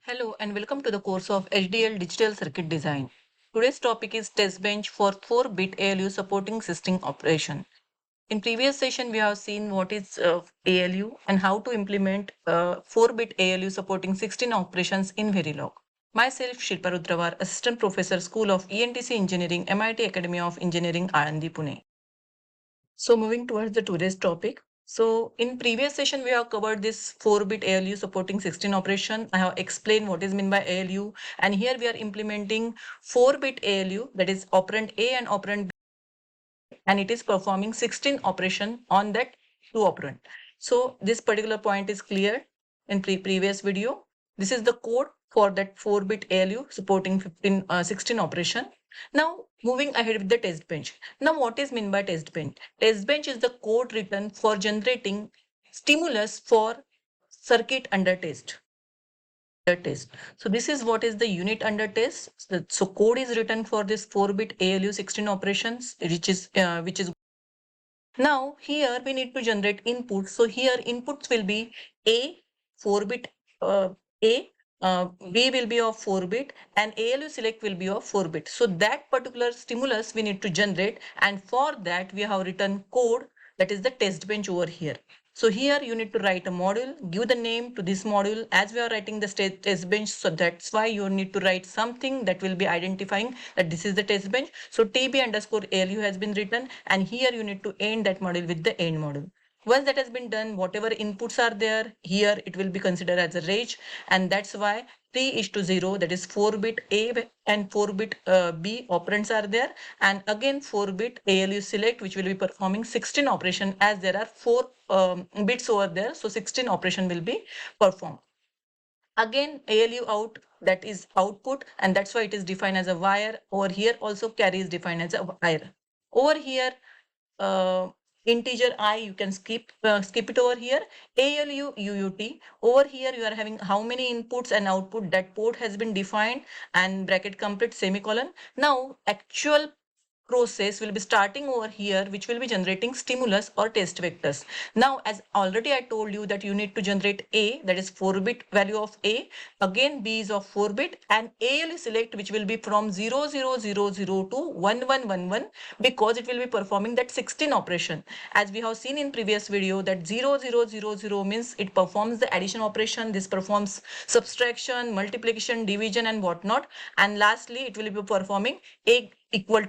Hello and welcome to the course of HDL Digital Circuit Design. Today's topic is test bench for 4-bit ALU supporting system operation. In previous session, we have seen what is ALU and how to implement 4-bit ALU supporting 16 operations in Verilog. Myself, Shilpa Rudrawar, Assistant Professor, School of ENTC Engineering, MIT Academy of Engineering, Anandi, Pune. So moving towards the today's topic. So in previous session, we have covered this 4-bit ALU supporting 16 operation. I have explained what is meant by ALU. And here we are implementing 4-bit ALU, that is operand A and operand B, and it is performing 16 operation on that two operand. So this particular point is clear in previous video. This is the code for that 4-bit ALU supporting 16 operation. Now moving ahead with the test bench. Now what is meant by test bench? Test bench is the code written for generating stimulus for circuit under test. So this is what is the unit under test. So code is written for this 4-bit ALU 16 operations, which is now here we need to generate input. So here inputs will be A 4-bit A, B will be of 4-bit and ALU select will be of 4-bit. So that particular stimulus we need to generate, and for that we have written code, that is the test bench over here. So here you need to write a module, give the name to this module as we are writing the test bench. So that's why you need to write something that will be identifying that this is the test bench. So TB underscore ALU has been written, and here you need to end that module with the end module. Once that has been done, whatever inputs are there, here it will be considered as a range, and that's why 3:0, that is 4-bit A and 4-bit B operands are there, and again 4-bit ALU select, which will be performing 16 operation as there are 4 bits over there, so 16 operation will be performed. Again ALU out, that is output, and that's why it is defined as a wire. Over here also carry is defined as a wire. Over here integer I, you can skip it over here. ALU UUT, over here you are having how many inputs and output, that port has been defined, and bracket complete semicolon. Now actual process will be starting over here, which will be generating stimulus or test vectors. Now, as already I told you that you need to generate A, that is 4-bit value of A, again B is of 4-bit, and ALU select, which will be from 0000 to 1111, because it will be performing that 16 operation. As we have seen in previous video that 0000 means it performs the addition operation, this performs subtraction, multiplication, division and whatnot, and lastly it will be performing A equal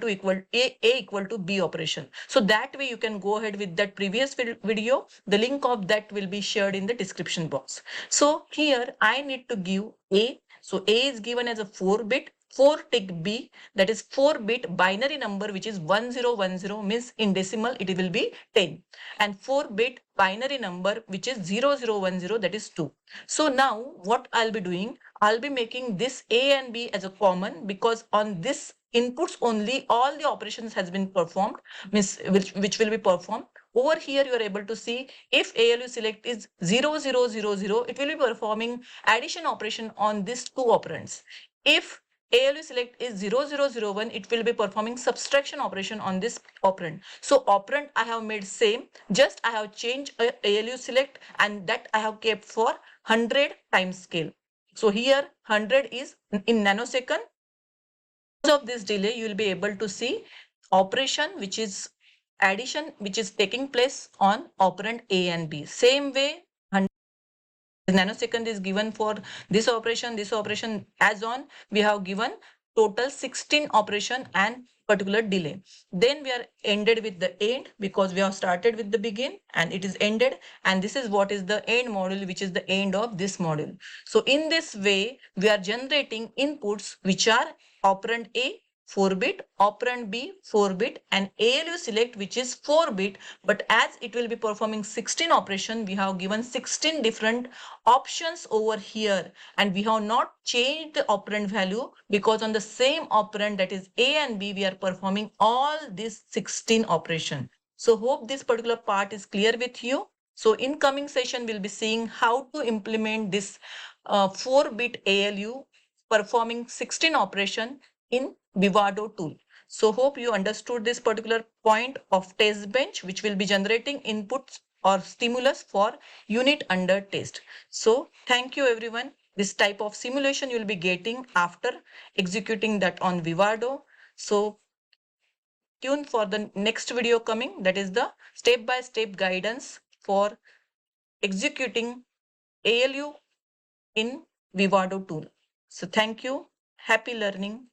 to B operation. So that way you can go ahead with that previous video. The link of that will be shared in the description box. So here I need to give A. So A is given as a 4-bit, 4 tick B, that is 4-bit binary number, which is 1010, means in decimal it will be 10, and 4-bit binary number which is 0010, that is 2. So now what I'll be doing, I'll be making this A and B as a common, because on this inputs only all the operations has been performed, means which will be performed. Over here you are able to see if ALU select is 0000, it will be performing addition operation on these two operands. If ALU select is 0001, it will be performing subtraction operation on this operand. So operand I have made same, just I have changed ALU select, and that I have kept for 100 times scale. So here 100 is in nanosecond. Because of this delay, you will be able to see operation, which is addition, which is taking place on operand A and B. Same way, 100 nanosecond is given for this operation, as on we have given total 16 operation and particular delay. Then we are ended with the end, because we have started with the begin and it is ended, and this is what is the end module, which is the end of this module. So in this way we are generating inputs which are operand A 4-bit, operand B 4-bit, and ALU select, which is 4-bit, but as it will be performing 16 operation, we have given 16 different options over here, and we have not changed the operand value, because on the same operand, that is A and B, we are performing all these 16 operation. So hope this particular part is clear with you. So in coming session, we'll be seeing how to implement this 4-bit ALU performing 16 operation in Vivado tool. So hope you understood this particular point of test bench, which will be generating inputs or stimulus for unit under test. So thank you everyone. This type of simulation you'll be getting after executing that on Vivado. So tune for the next video coming, that is the step-by-step guidance for executing ALU in Vivado tool. So thank you. Happy learning.